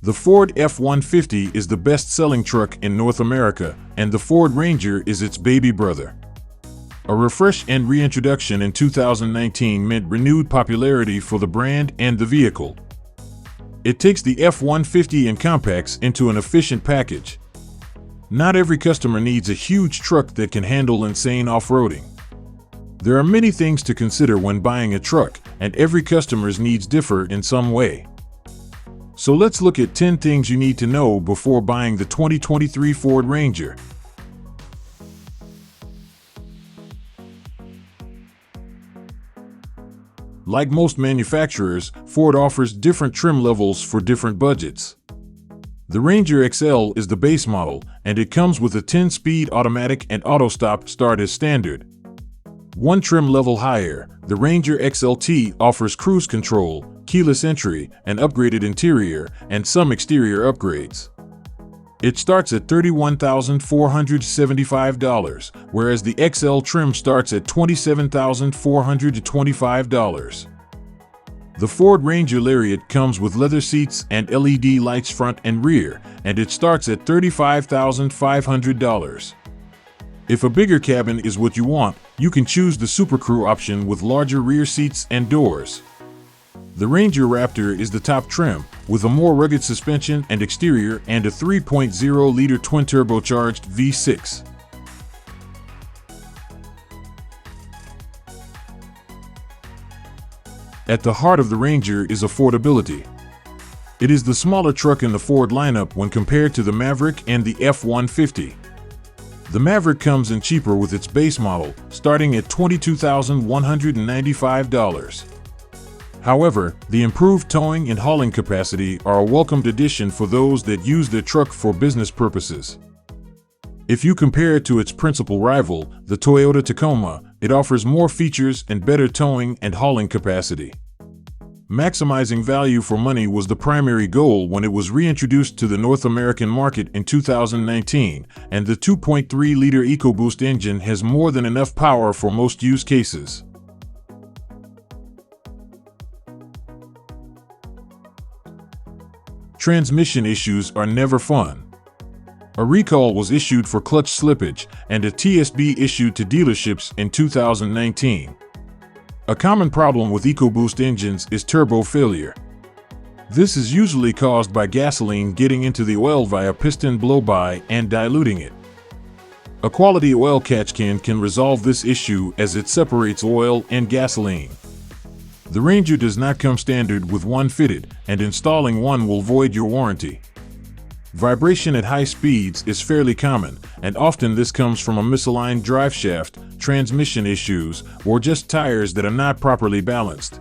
The Ford F-150 is the best-selling truck in North America, and the Ford Ranger is its baby brother. A refresh and reintroduction in 2019 meant renewed popularity for the brand and the vehicle. It takes the F-150 and compacts into an efficient package. Not every customer needs a huge truck that can handle insane off-roading. There are many things to consider when buying a truck, and every customer's needs differ in some way. So let's look at 10 things you need to know before buying the 2023 Ford Ranger. Like most manufacturers, Ford offers different trim levels for different budgets. The Ranger XL is the base model, and it comes with a 10-speed automatic and auto-stop start as standard. One trim level higher, the Ranger XLT offers cruise control, keyless entry, an upgraded interior, and some exterior upgrades. It starts at $31,475, whereas the XL trim starts at $27,425. The Ford Ranger Lariat comes with leather seats and LED lights front and rear, and it starts at $35,500. If a bigger cabin is what you want, you can choose the Super Crew option with larger rear seats and doors. The Ranger Raptor is the top trim, with a more rugged suspension and exterior and a 3.0-liter twin-turbocharged V6. At the heart of the Ranger is affordability. It is the smaller truck in the Ford lineup when compared to the Maverick and the F-150. The Maverick comes in cheaper with its base model, starting at $22,195. However, the improved towing and hauling capacity are a welcomed addition for those that use their truck for business purposes. If you compare it to its principal rival, the Toyota Tacoma, it offers more features and better towing and hauling capacity. Maximizing value for money was the primary goal when it was reintroduced to the North American market in 2019, and the 2.3-liter EcoBoost engine has more than enough power for most use cases. Transmission issues are never fun. A recall was issued for clutch slippage, and a TSB issued to dealerships in 2019. A common problem with EcoBoost engines is turbo failure. This is usually caused by gasoline getting into the oil via piston blow-by and diluting it. A quality oil catch can resolve this issue as it separates oil and gasoline. The Ranger does not come standard with one fitted, and installing one will void your warranty. Vibration at high speeds is fairly common, and often this comes from a misaligned driveshaft, transmission issues, or just tires that are not properly balanced.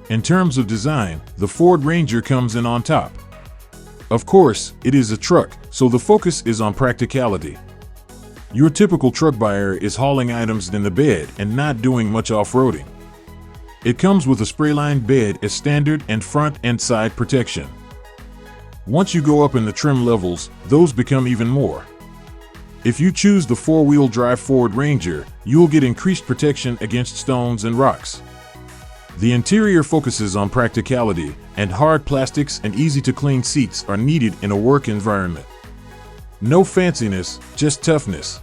In terms of design, the Ford Ranger comes in on top. Of course, it is a truck, so the focus is on practicality. Your typical truck buyer is hauling items in the bed and not doing much off-roading. It comes with a spray-lined bed as standard and front and side protection. Once you go up in the trim levels, those become even more. If you choose the four-wheel drive Ford Ranger, you'll get increased protection against stones and rocks. The interior focuses on practicality, and hard plastics and easy-to-clean seats are needed in a work environment. No fanciness, just toughness.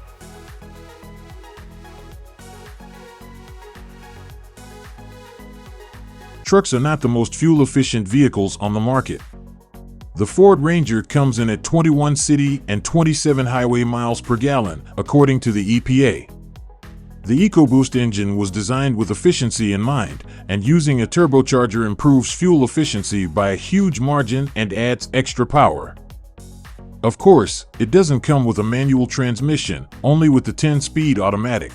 Trucks are not the most fuel-efficient vehicles on the market. The Ford Ranger comes in at 21 city and 27 highway miles per gallon, according to the EPA. The EcoBoost engine was designed with efficiency in mind, and using a turbocharger improves fuel efficiency by a huge margin and adds extra power. Of course, it doesn't come with a manual transmission, only with the 10-speed automatic.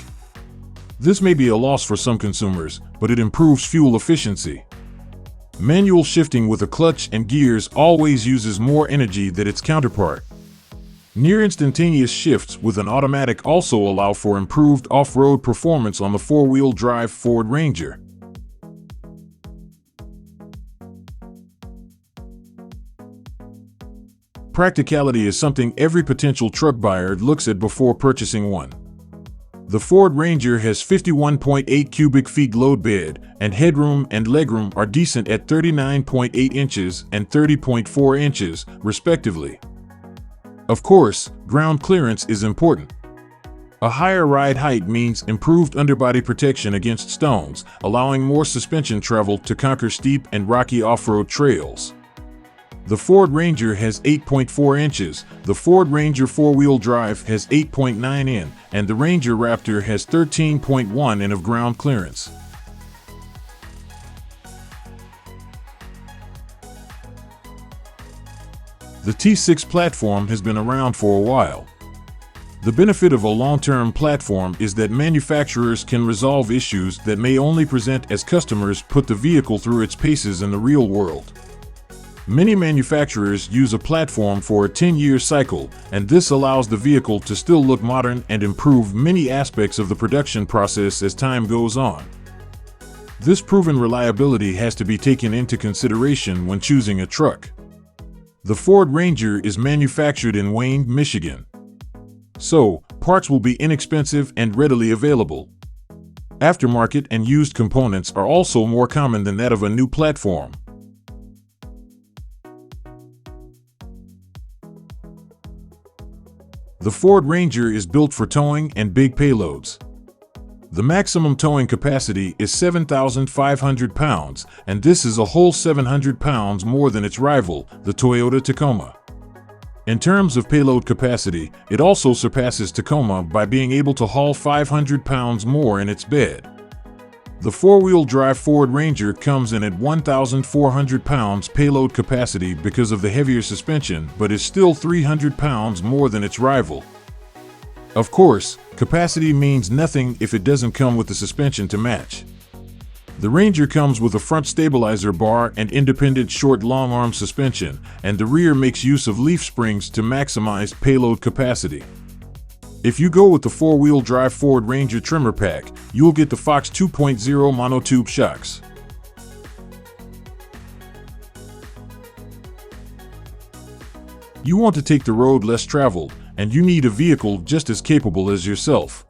This may be a loss for some consumers, but it improves fuel efficiency. Manual shifting with a clutch and gears always uses more energy than its counterpart. Near instantaneous shifts with an automatic also allow for improved off-road performance on the four-wheel drive Ford Ranger. Practicality is something every potential truck buyer looks at before purchasing one. The Ford Ranger has 51.8 cubic feet load bed, and headroom and legroom are decent at 39.8 inches and 30.4 inches, respectively. Of course, ground clearance is important. A higher ride height means improved underbody protection against stones, allowing more suspension travel to conquer steep and rocky off-road trails. The Ford Ranger has 8.4 inches, the Ford Ranger 4-wheel drive has 8.9 in, and the Ranger Raptor has 13.1 in of ground clearance. The T6 platform has been around for a while. The benefit of a long-term platform is that manufacturers can resolve issues that may only present as customers put the vehicle through its paces in the real world. Many manufacturers use a platform for a 10-year cycle, and this allows the vehicle to still look modern and improve many aspects of the production process as time goes on. This proven reliability has to be taken into consideration when choosing a truck. The Ford Ranger is manufactured in Wayne, Michigan. So, parts will be inexpensive and readily available. Aftermarket and used components are also more common than that of a new platform. The Ford Ranger is built for towing and big payloads. The maximum towing capacity is 7,500 pounds, and this is a whole 700 pounds more than its rival, the Toyota Tacoma. In terms of payload capacity, it also surpasses Tacoma by being able to haul 500 pounds more in its bed. The four-wheel drive Ford Ranger comes in at 1,400 pounds payload capacity because of the heavier suspension, but is still 300 pounds more than its rival. Of course, capacity means nothing if it doesn't come with the suspension to match. The Ranger comes with a front stabilizer bar and independent short long-arm suspension, and the rear makes use of leaf springs to maximize payload capacity. If you go with the four-wheel drive Ford Ranger trimmer pack, you'll get the Fox 2.0 monotube shocks. You want to take the road less traveled, and you need a vehicle just as capable as yourself.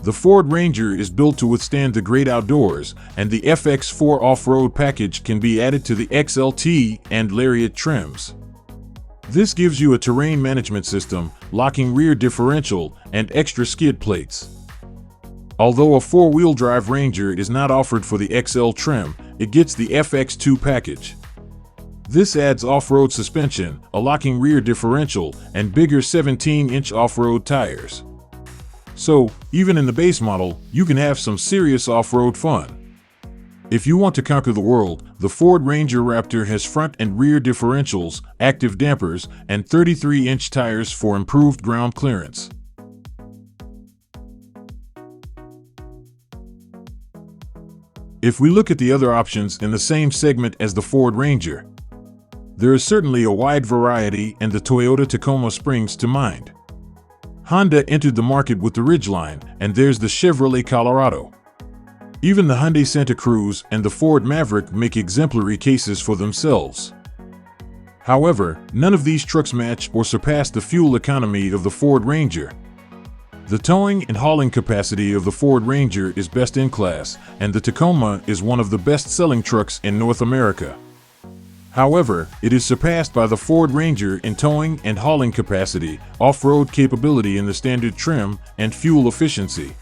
The Ford Ranger is built to withstand the great outdoors, and the FX4 off-road package can be added to the XLT and Lariat trims. This gives you a terrain management system, locking rear differential, and extra skid plates. Although a four-wheel drive Ranger is not offered for the XL trim, it gets the FX2 package. This adds off-road suspension, a locking rear differential, and bigger 17-inch off-road tires. So, even in the base model, you can have some serious off-road fun. If you want to conquer the world, the Ford Ranger Raptor has front and rear differentials, active dampers, and 33-inch tires for improved ground clearance. If we look at the other options in the same segment as the Ford Ranger, there is certainly a wide variety, and the Toyota Tacoma springs to mind. Honda entered the market with the Ridgeline, and there's the Chevrolet Colorado. Even the Hyundai Santa Cruz and the Ford Maverick make exemplary cases for themselves. However, none of these trucks match or surpass the fuel economy of the Ford Ranger. The towing and hauling capacity of the Ford Ranger is best in class, and the Tacoma is one of the best-selling trucks in North America. However, it is surpassed by the Ford Ranger in towing and hauling capacity, off-road capability in the standard trim, and fuel efficiency.